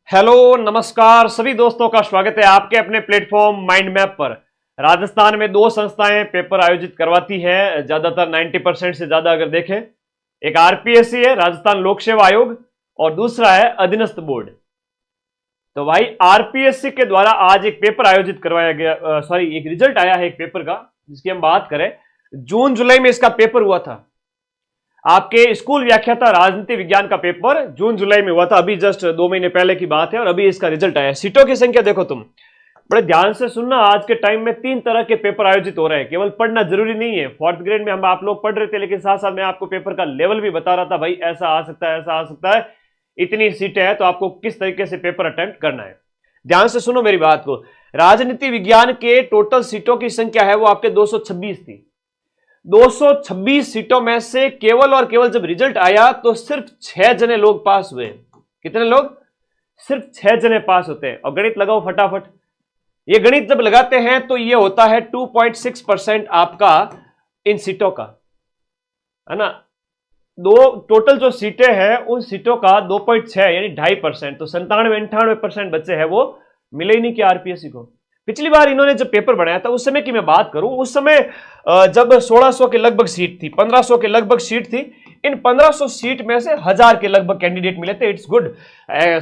Hello नमस्कार सभी दोस्तों का स्वागत है आपके अपने प्लेटफॉर्म माइंड मैप पर। राजस्थान में दो संस्थाएं पेपर आयोजित करवाती है, ज्यादातर 90% से ज्यादा अगर देखें। एक आरपीएससी है, राजस्थान लोक सेवा आयोग, और दूसरा है अधीनस्थ बोर्ड। तो भाई आरपीएससी के द्वारा आज एक पेपर आयोजित करवाया गया, एक रिजल्ट आया है एक पेपर का, जिसकी हम बात करें। जून जुलाई में इसका पेपर हुआ था। आपके स्कूल व्याख्याता राजनीति विज्ञान का पेपर जून जुलाई में हुआ था, अभी जस्ट 2 महीने पहले की बात है, और अभी इसका रिजल्ट आया। सीटों की संख्या देखो, तुम बड़े ध्यान से सुनना। आज के टाइम में 3 तरह के पेपर आयोजित हो रहे हैं, केवल पढ़ना जरूरी नहीं है। 4th ग्रेड में हम आप लोग पढ़ रहे थे, लेकिन साथ साथ मैं आपको पेपर का लेवल भी बता रहा था, भाई ऐसा आ सकता है, ऐसा आ सकता है, इतनी सीटें हैं, तो आपको किस तरीके से पेपर अटेम्प्ट करना है। ध्यान से सुनो मेरी बात को। राजनीति विज्ञान के टोटल सीटों की संख्या है वो आपके 226 थी। 226 सीटों में से केवल और केवल जब रिजल्ट आया तो सिर्फ 6 जने लोग पास हुए। कितने लोग? सिर्फ 6 जने पास होते हैं। और गणित लगाओ फटाफट। ये गणित जब लगाते हैं तो ये होता है 2.6% आपका इन सीटों का, है ना। टोटल जो सीटें हैं उन सीटों का 2.6 यानी 2.5%। तो 97-98% बच्चे हैं वो मिले ही नहीं कि आरपीएससी को। पिछली बार इन्होंने जब पेपर बनाया था उस समय की मैं बात करूं, उस समय जब 1600 के लगभग सीट थी, 1500 के लगभग सीट थी, इन 1500 सीट में से 1000 के लगभग कैंडिडेट मिले थे। It's good.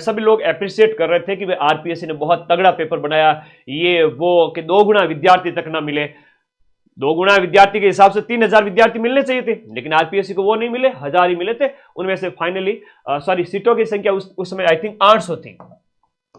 सभी लोग अप्रिशिएट कर रहे थे कि आरपीएससी ने बहुत तगड़ा पेपर बनाया, ये वो कि 2 गुना विद्यार्थी तक ना मिले। 2 गुना विद्यार्थी के हिसाब से 3000 विद्यार्थी मिलने चाहिए थे, लेकिन आरपीएससी को वो नहीं मिले, 1000 ही मिले थे। उनमें से फाइनली सीटों की संख्या उस समय आई थिंक 800 थी,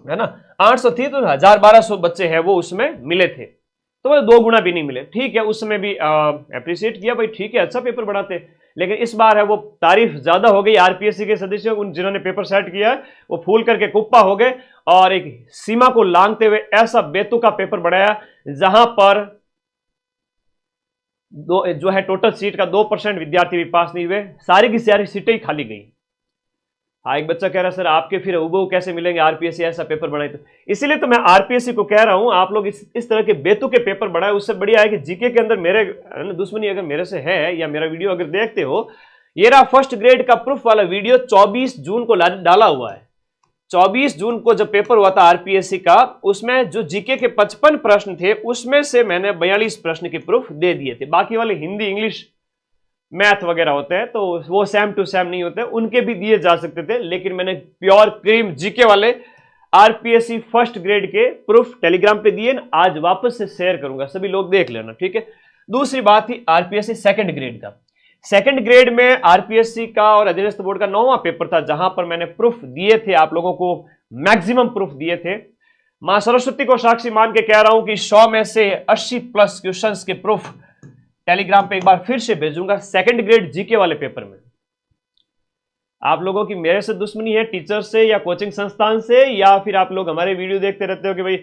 है ना। 800 थी तो 1000-1200 बच्चे हैं वो उसमें मिले थे, तो वो 2 गुना भी नहीं मिले। ठीक है, उस समय भी अप्रिशिएट किया, भाई ठीक है, अच्छा पेपर बनाते। लेकिन इस बार है वो तारीफ ज्यादा हो गई आरपीएससी के सदस्यों, उन जिन्होंने पेपर सेट किया है वो फूल करके कुप्पा हो गए और एक सीमा को लांघते हुए ऐसा बेतुका पेपर बनाया जहां पर जो है टोटल सीट का 2% विद्यार्थी भी पास नहीं हुए, सारी की सारी सीटें ही खाली गई। हाँ, एक बच्चा कह रहा है सर आपके फिर हुबहू कैसे मिलेंगे, आरपीएससी ऐसा पेपर बनाए। तो इसीलिए तो मैं आरपीएससी को कह रहा हूं, आप लोग इस तरह के बेतुके पेपर बनाए। उससे बढ़िया है कि जीके के अंदर मेरे दुश्मनी अगर मेरे से है या मेरा वीडियो अगर देखते हो, ये रहा 1st ग्रेड का प्रूफ वाला वीडियो 24 जून को डाला हुआ है। 24 जून को जब पेपर हुआ था आरपीएससी का, उसमें जो जीके के 55 प्रश्न थे उसमें से मैंने 42 प्रश्न के प्रूफ दे दिए थे। बाकी वाले हिंदी, इंग्लिश, मैथ वगैरह होते हैं तो वो सेम टू सेम नहीं होते, उनके भी दिए जा सकते थे, लेकिन मैंने प्योर क्रीम जीके वाले आरपीएससी 1st ग्रेड के प्रूफ टेलीग्राम पे दिए। आज वापस से शेयर करूंगा, सभी लोग देख लेना, ठीक है। दूसरी बात थी आरपीएससी 2nd ग्रेड का। 2nd ग्रेड में आरपीएससी का और अधीनस्थ बोर्ड का 9वां पेपर था, जहां पर मैंने प्रूफ दिए थे आप लोगों को, मैक्सिमम प्रूफ दिए थे। मां सरस्वती को साक्षी मान के कह रहा हूं कि 100 में से 80+ क्वेश्चंस के प्रूफ टेलीग्राम पे एक बार फिर से भेजूंगा 2nd ग्रेड जीके वाले पेपर में। आप लोगों की मेरे से दुश्मनी है, टीचर से या कोचिंग संस्थान से, या फिर आप लोग हमारे वीडियो देखते रहते हो कि भाई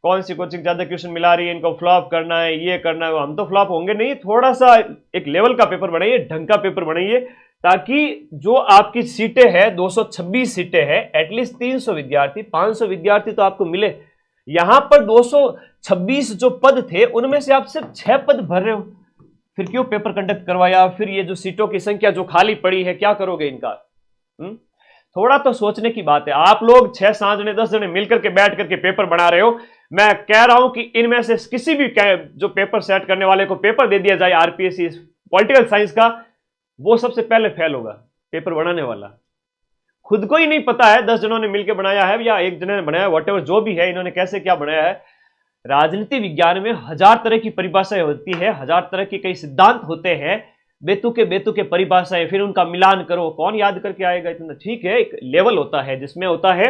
कौन सी कोचिंग ज्यादा क्वेश्चन मिला रही है, इनको फ्लॉप करना है, ये करना है। हम तो फ्लॉप होंगे नहीं, थोड़ा सा एक लेवल का पेपर बनाइए, ढंग का पेपर बनाइए, ताकि जो आपकी सीटें हैं 226 सीटें हैं, एटलीस्ट 300 विद्यार्थी, 500 विद्यार्थी तो आपको मिले। यहां पर 226 जो पद थे उनमें से आप सिर्फ 6 पद भर रहे हो, फिर क्यों पेपर कंडक्ट करवाया? फिर ये जो सीटों की संख्या जो खाली पड़ी है, क्या करोगे इनका? थोड़ा तो सोचने की बात है। आप लोग 6-7 जने 10 जने मिलकर के बैठ करके पेपर बना रहे हो। मैं कह रहा हूं कि इनमें से किसी भी जो पेपर सेट करने वाले को पेपर दे दिया जाए आरपीएससी पॉलिटिकल साइंस का, वो सबसे पहले फेल होगा, पेपर बनाने वाला। खुद को ही नहीं पता है 10 जनों ने मिलकर बनाया है या 1 जने ने बनाया, व्हाटएवर जो भी है, इन्होंने कैसे क्या बनाया है। राजनीति विज्ञान में 1000 तरह की परिभाषाएं होती है, 1000 तरह के कई सिद्धांत होते हैं, बेतुके परिभाषाएं, फिर उनका मिलान करो, कौन याद करके आएगा इतना? ठीक है, एक लेवल होता है जिसमें होता है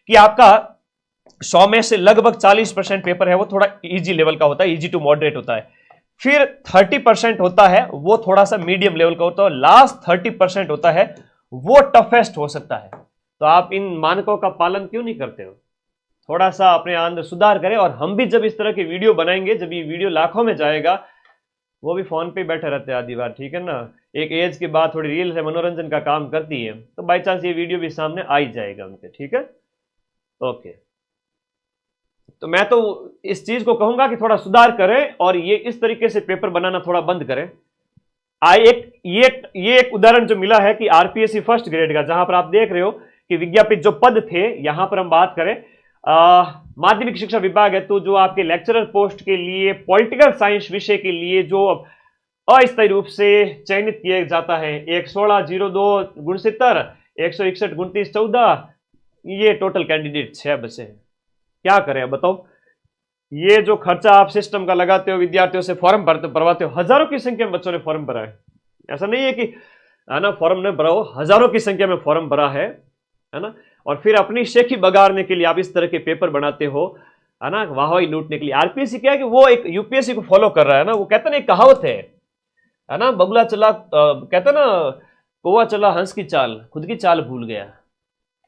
कि आपका 100 में से लगभग 40% पेपर है वो थोड़ा इजी लेवल का होता है, इजी टू मॉडरेट होता है। फिर 30% होता है वो थोड़ा सा मीडियम लेवल का होता है, लास्ट 30% होता है वो टफेस्ट हो सकता है। तो आप इन मानकों का पालन क्यों नहीं करते हो? थोड़ा सा अपने अंदर सुधार करें। और हम भी जब इस तरह की वीडियो बनाएंगे, जब ये वीडियो लाखों में जाएगा, वो भी फोन पे बैठे रहते हैं आधी बार, ठीक है ना। एक एज के बाद थोड़ी रील से मनोरंजन का काम करती है, तो बाई चांस ये वीडियो भी सामने आ ही जाएगा उनके, ठीक है। ओके, तो मैं तो इस चीज को कहूंगा कि थोड़ा सुधार करें और ये इस तरीके से पेपर बनाना थोड़ा बंद करें। ये एक उदाहरण जो मिला है कि आरपीएससी 1st ग्रेड का, जहां पर आप देख रहे हो कि विज्ञापित जो पद थे, यहां पर हम बात करें माध्यमिक शिक्षा विभाग है, तो जो आपके लेक्चरर पोस्ट के लिए पॉलिटिकल साइंस विषय के लिए जो अस्थायी रूप से चयनित किया जाता है 11602 गुणसितर 161 29 14, ये टोटल कैंडिडेट 6 बचे हैं। क्या करें बताओ, ये जो खर्चा आप सिस्टम का लगाते हो, विद्यार्थियों से फॉर्म भरवाते हो, हजारों की संख्या में बच्चों ने फॉर्म भरा है। ऐसा नहीं है कि है ना फॉर्म ने भरा हो, हजारों की संख्या में फॉर्म भरा है ना। और फिर अपनी शेखी बगाड़ने के लिए आप इस तरह के पेपर बनाते हो, है ना, वाहवाही लूटने के लिए। आरपीएससी क्या है कि वो एक यूपीएससी को फॉलो कर रहा है ना। वो कहते ना, एक कहावत है ना, बगुला चला कहते ना, कौवा चला हंस की चाल, खुद की चाल भूल गया।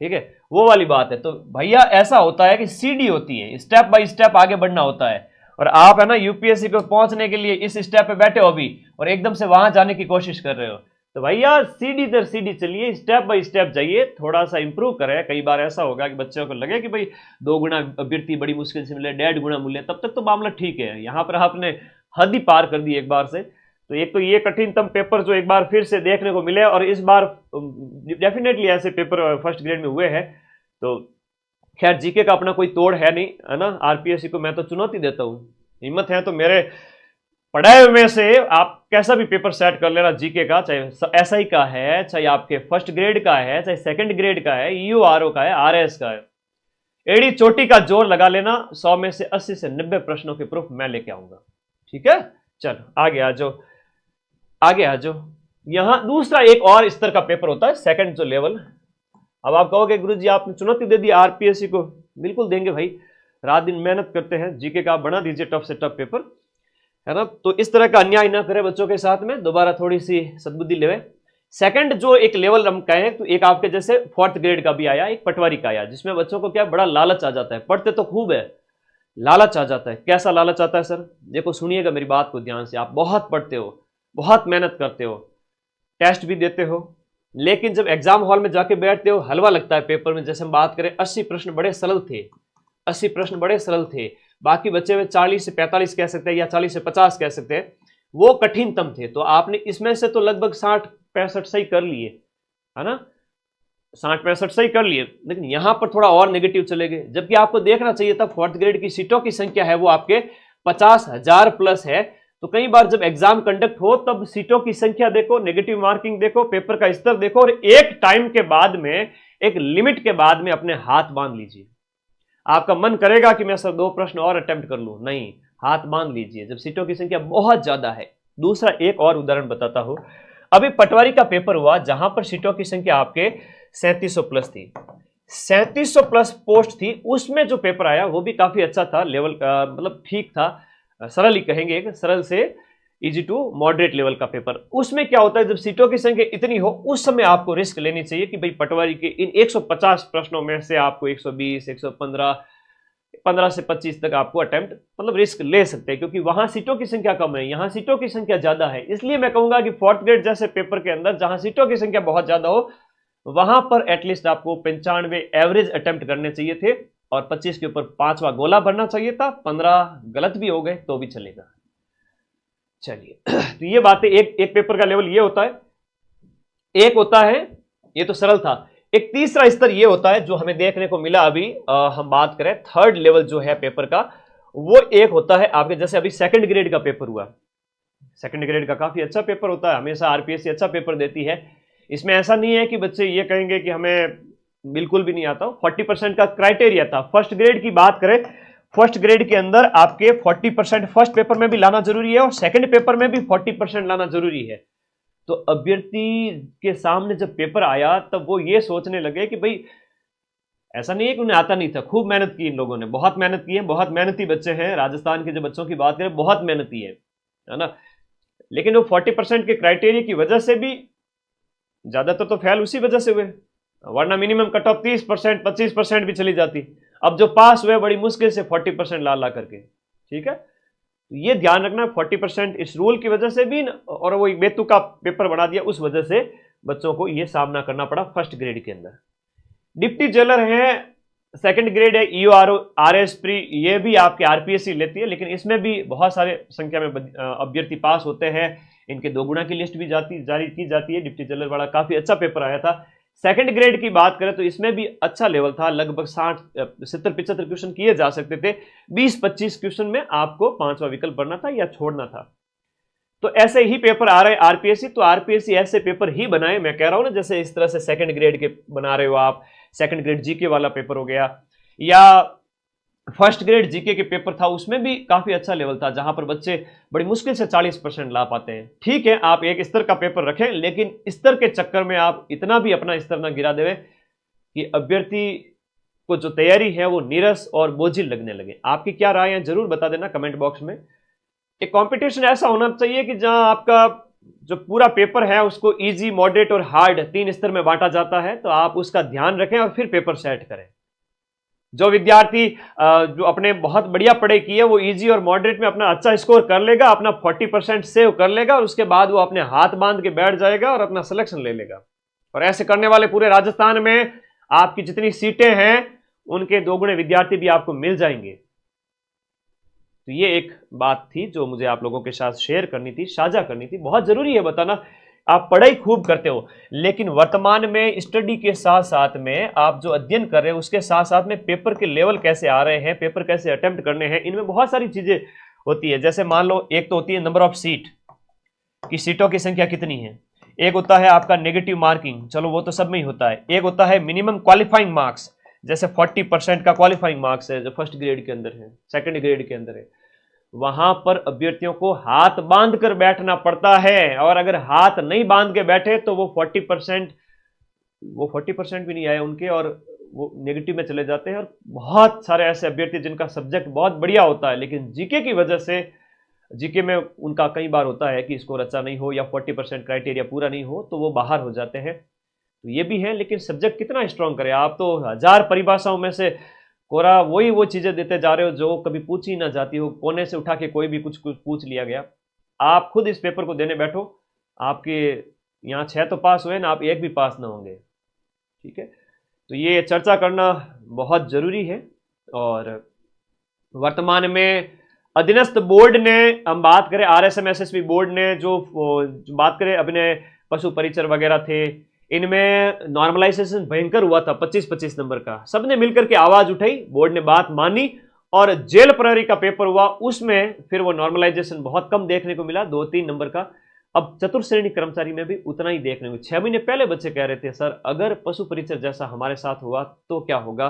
ठीक है, वो वाली बात है। तो भैया ऐसा होता है कि सीडी होती है, स्टेप बाय स्टेप आगे बढ़ना होता है। और आप है ना यूपीएससी को पहुंचने के लिए इस स्टेप पे बैठे हो अभी, और एकदम से वहां जाने की कोशिश कर रहे हो। तो भैया सीडी दर सीडी चलिए, स्टेप बाय स्टेप जाइए, थोड़ा सा इंप्रूव करें। कई बार ऐसा होगा कि बच्चों को लगे कि भाई 2 गुना अभ्यर्थी बड़ी मुश्किल से मिले, 1.5 गुना मिले, तब तक तो मामला ठीक है। यहां पर आपने हद ही पार कर दी एक बार से। तो एक तो ये कठिनतम पेपर जो एक बार फिर से देखने को मिले, और इस बार डेफिनेटली ऐसे पेपर फर्स्ट ग्रेड में हुए हैं। तो खैर जीके का अपना कोई तोड़ है नहीं, है ना। आरपीएससी को मैं तो चुनौती देता हूं, हिम्मत है तो मेरे पढ़ाए में से आप कैसा भी पेपर सेट कर लेना जीके का, चाहे एसआई का है, चाहे आपके फर्स्ट ग्रेड का है, चाहे सेकंड ग्रेड का है, ईयूआरओ का है, आरएस का है। एड़ी चोटी का जोर लगा लेना, 100 में से 80 से 90 प्रश्नों के प्रूफ मैं लेके आऊंगा। ठीक है, चलो आगे आ जाओ, आगे आ जाओ। यहां दूसरा एक और स्तर का पेपर होता है, सेकंड जो लेवल। अब आप कहोगे गुरुजी आपने चुनौती दे दी आरपीएससी को। बिल्कुल देंगे भाई, रात दिन मेहनत करते हैं, जीके का बना दीजिए टफ से टफ पेपर, है ना। तो इस तरह का अन्याय ना करें बच्चों के साथ में, दोबारा थोड़ी सी सद्बुद्धि लेवे। सेकंड जो एक लेवल हम कहें, तो एक आपके जैसे 4th ग्रेड का भी आया, एक पटवारी का आया, जिसमें बच्चों को क्या बड़ा लालच आ जाता है। पढ़ते तो खूब है, लालच आ जाता है। कैसा लालच आता है सर? देखो सुनिएगा मेरी बात को ध्यान से। आप बहुत पढ़ते हो, बहुत मेहनत करते हो, टेस्ट भी देते हो, लेकिन जब एग्जाम हॉल में जाके बैठते हो, हलवा लगता है पेपर में। जैसे हम बात करें 80 प्रश्न बड़े सरल थे, 80 प्रश्न बड़े सरल थे, बाकी बचे हुए 40 से 45 कह सकते हैं, या 40 से 50 कह सकते हैं, वो कठिनतम थे। तो आपने इसमें से तो लगभग 60-65 सही कर लिए, है ना, 60-65 सही कर लिए। लेकिन यहां पर थोड़ा और नेगेटिव चले गए, जबकि आपको देखना चाहिए था 4th ग्रेड की सीटों की संख्या है वो आपके 50,000 प्लस है। तो कई बार जब एग्जाम कंडक्ट हो तब सीटों की संख्या देखो, नेगेटिव मार्किंग देखो, पेपर का स्तर देखो, और एक टाइम के बाद में, एक लिमिट के बाद में अपने हाथ बांध लीजिए। आपका मन करेगा कि मैं सर 2 प्रश्न और अटेम्प्ट कर लूं, नहीं, हाथ बांध लीजिए जब सीटों की संख्या बहुत ज्यादा है। दूसरा एक और उदाहरण बताता हूं। अभी पटवारी का पेपर हुआ, जहां पर सीटों की संख्या आपके 3700 प्लस थी, 3700 प्लस पोस्ट थी। उसमें जो पेपर आया वो भी काफी अच्छा था, लेवल का मतलब ठीक था, सरल ही कहेंगे, सरल से इजी टू मॉडरेट लेवल का पेपर। उसमें क्या होता है, जब सीटों की संख्या इतनी हो, उस समय आपको रिस्क लेनी चाहिए कि भाई पटवारी के इन 150 प्रश्नों में से आपको 120, 115, 15 से 25 तक आपको अटेम्प्ट मतलब रिस्क ले सकते हैं, क्योंकि वहां सीटों की संख्या कम है, यहां सीटों की संख्या ज्यादा है। इसलिए मैं कहूंगा कि 4th ग्रेड जैसे पेपर के अंदर जहां सीटों की संख्या बहुत ज्यादा हो, वहां पर एटलीस्ट आपको 95 एवरेज अटेम्प्ट करने चाहिए थे, और 25 के ऊपर 5वां गोला भरना चाहिए था। 15 गलत भी हो गए तो भी चलेगा। चलिए, तो ये बातें, एक पेपर का लेवल ये होता है, एक होता है, ये तो सरल था। एक तीसरा स्तर ये होता है जो हमें देखने को मिला अभी, हम बात करें 3rd लेवल जो है पेपर का, वो एक होता है आपके जैसे अभी 2nd ग्रेड का पेपर हुआ। 2nd ग्रेड का काफी अच्छा पेपर होता है, हमेशा आरपीएससी अच्छा पेपर देती है। इसमें ऐसा नहीं है कि बच्चे ये कहेंगे कि हमें बिल्कुल भी नहीं आता। 40% का क्राइटेरिया था। फर्स्ट ग्रेड की बात करें, फर्स्ट ग्रेड के अंदर आपके 40% फर्स्ट पेपर में भी लाना जरूरी है, और सेकंड पेपर में भी 40% लाना जरूरी है। तो अभ्यर्थी के सामने जब पेपर आया तब वो ये सोचने लगे कि भाई ऐसा नहीं है कि उन्हें आता नहीं था, खूब मेहनत की इन लोगों ने, बहुत मेहनत की है, बहुत मेहनती बच्चे हैं। राजस्थान के जो बच्चों की बात करें, बहुत मेहनती है ना। लेकिन वो 40% के क्राइटेरिया की वजह से भी ज्यादातर तो फेल उसी वजह से हुए, वरना मिनिमम कट ऑफ 30%, 25% भी चली जाती। अब जो पास हुए बड़ी मुश्किल से 40% ला करके। ठीक है, तो ये ध्यान रखना, 40% इस रूल की वजह से भी, और वो एक बेतु का पेपर बना दिया, उस वजह से बच्चों को ये सामना करना पड़ा फर्स्ट ग्रेड के अंदर। डिप्टी जेलर है, सेकंड ग्रेड है, ईओआरओ, आरएस प्री, ये भी आपके आरपीएससी लेती है, लेकिन इसमें भी बहुत सारे संख्या में अभ्यर्थी पास होते हैं। इनके 2 गुना की लिस्ट भी जारी की जाती है। डिप्टी जेलर वाला काफी अच्छा पेपर आया था, सेकंड ग्रेड की बात करें तो इसमें भी अच्छा लेवल था, लगभग 60-70-75 क्वेश्चन किए जा सकते थे। 20-25 क्वेश्चन में आपको 5वां विकल्प भरना था या छोड़ना था। तो ऐसे ही पेपर आ रहे हैं आरपीएससी, तो आरपीएससी ऐसे पेपर ही बनाए, मैं कह रहा हूं ना, जैसे इस तरह से सेकंड ग्रेड के बना रहे हो आप, सेकंड ग्रेड जीके वाला पेपर हो गया, या फर्स्ट ग्रेड जीके के पेपर था, उसमें भी काफी अच्छा लेवल था, जहां पर बच्चे बड़ी मुश्किल से 40% ला पाते हैं। ठीक है, आप एक स्तर का पेपर रखें, लेकिन स्तर के चक्कर में आप इतना भी अपना स्तर ना गिरा देवे कि अभ्यर्थी को जो तैयारी है वो नीरस और बोझिल लगने लगे। आपकी क्या राय है जरूर बता देना कमेंट बॉक्स में। एक कंपटीशन ऐसा होना चाहिए कि जहां आपका जो पूरा पेपर है उसको इजी, मॉडरेट और हार्ड 3 स्तर में बांटा जाता है, तो आप उसका ध्यान रखें और फिर पेपर सेट करें। जो विद्यार्थी जो अपने बहुत बढ़िया पढ़ाई की है वो इजी और मॉडरेट में अपना अच्छा स्कोर कर लेगा, अपना 40% सेव कर लेगा, और उसके बाद वो अपने हाथ बांध के बैठ जाएगा और अपना सिलेक्शन ले लेगा। और ऐसे करने वाले पूरे राजस्थान में आपकी जितनी सीटें हैं उनके 2 गुने विद्यार्थी भी आपको मिल जाएंगे। तो ये एक बात थी जो मुझे आप लोगों के साथ शेयर करनी थी, साझा करनी थी। बहुत जरूरी है बताना, आप पढ़ाई खूब करते हो, लेकिन वर्तमान में स्टडी के साथ साथ में आप जो अध्ययन कर रहे हो उसके साथ साथ में पेपर के लेवल कैसे आ रहे हैं, पेपर कैसे अटेम्प्ट करने हैं, इनमें बहुत सारी चीजें होती है। जैसे मान लो, एक तो होती है नंबर ऑफ सीट, कि सीटों की संख्या कितनी है। एक होता है आपका नेगेटिव मार्किंग, चलो वो तो सब में ही होता है। एक होता है मिनिमम क्वालिफाइंग मार्क्स, जैसे 40% का क्वालिफाइंग मार्क्स है जो फर्स्ट ग्रेड के अंदर है, सेकंड ग्रेड के अंदर है। वहां पर अभ्यर्थियों को हाथ बांध कर बैठना पड़ता है, और अगर हाथ नहीं बांध के बैठे तो वो 40% भी नहीं आए उनके, और वो नेगेटिव में चले जाते हैं। और बहुत सारे ऐसे अभ्यर्थी जिनका सब्जेक्ट बहुत बढ़िया होता है, लेकिन जीके की वजह से, जीके में उनका कई बार होता है कि स्कोर अच्छा नहीं हो या 40% क्राइटेरिया पूरा नहीं हो, तो वो बाहर हो जाते हैं। तो ये भी है, लेकिन सब्जेक्ट कितना स्ट्रांग करे। आप तो 1000 परिभाषाओं में से कोरा वही वो चीजें देते जा रहे हो जो कभी पूछी ना जाती हो, कोने से उठा के कोई भी कुछ पूछ लिया गया। आप खुद इस पेपर को देने बैठो, आपके यहाँ 6 तो पास हुए ना, आप 1 भी पास ना होंगे। ठीक है, तो ये चर्चा करना बहुत जरूरी है। और वर्तमान में अधीनस्थ बोर्ड ने, हम बात करें आरएसएम एसएसबी बोर्ड ने जो बात करें, अपने पशु परिचर वगैरह थे, इनमें नॉर्मलाइजेशन भयंकर हुआ था 25-25 नंबर का। सबने मिलकर के आवाज उठाई, बोर्ड ने बात मानी, और जेल प्रहरी का पेपर हुआ, उसमें फिर वो नॉर्मलाइजेशन बहुत कम देखने को मिला, 2-3 नंबर का। अब चतुर्थ श्रेणी कर्मचारी में भी उतना ही देखने को। 6 महीने पहले बच्चे कह रहे थे, सर अगर पशु परिचर जैसा हमारे साथ हुआ तो क्या होगा,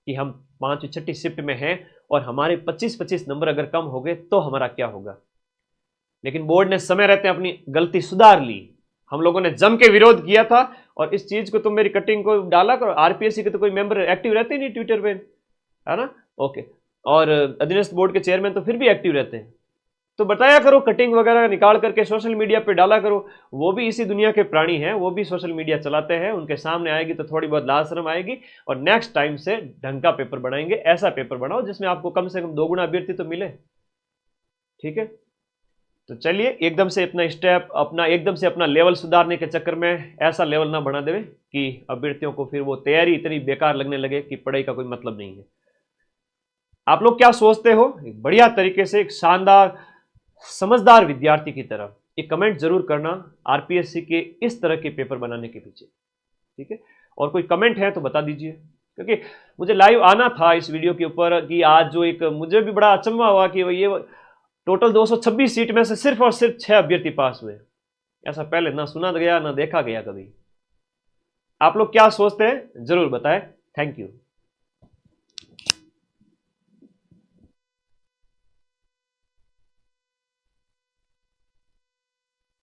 कि हम 5वीं-6वीं शिफ्ट में हैं और हमारे 25-25 नंबर अगर कम हो गए तो हमारा क्या होगा। लेकिन बोर्ड ने समय रहते अपनी गलती सुधार ली। हम लोगों ने जम के विरोध किया था, और इस चीज को तुम मेरी कटिंग को डाला करो। आरपीएससी के तो कोई मेंबर एक्टिव रहते ही नहीं ट्विटर पे, है ना, ओके। और अधीनस्थ बोर्ड के चेयरमैन तो फिर भी एक्टिव रहते हैं। तो बताया करो, कटिंग वगैरह निकाल करके सोशल मीडिया पे डाला करो। वो भी इसी दुनिया के प्राणी हैं, वो भी सोशल मीडिया चलाते हैं, उनके सामने आएगी तो थोड़ी बहुत लाज शर्म आएगी। और नेक्स्ट टाइम से ढंग का पेपर बनाएंगे, ऐसा पेपर बनाओ जिसमें आपको कम से कम 2 गुना अभ्यर्थी तो मिले। ठीक है, तो चलिए, एकदम से अपना लेवल सुधारने के चक्कर में ऐसा लेवल ना बना देवे कि अभ्यर्थियों को फिर वो तैयारी इतनी बेकार लगने लगे कि पढ़ाई का कोई मतलब नहीं है। आप लोग क्या सोचते हो, एक बढ़िया तरीके से, एक शानदार समझदार विद्यार्थी की तरह एक कमेंट जरूर करना आरपीएससी के इस तरह के पेपर बनाने के पीछे। ठीक है, और कोई कमेंट है तो बता दीजिए, क्योंकि मुझे लाइव आना था इस वीडियो के ऊपर। कि आज जो एक मुझे भी बड़ा अचंभा हुआ कि ये टोटल 226 सीट में से सिर्फ और सिर्फ 6 अभ्यर्थी पास हुए। ऐसा पहले ना सुना गया ना देखा गया कभी। आप लोग क्या सोचते हैं जरूर बताएं। Thank you.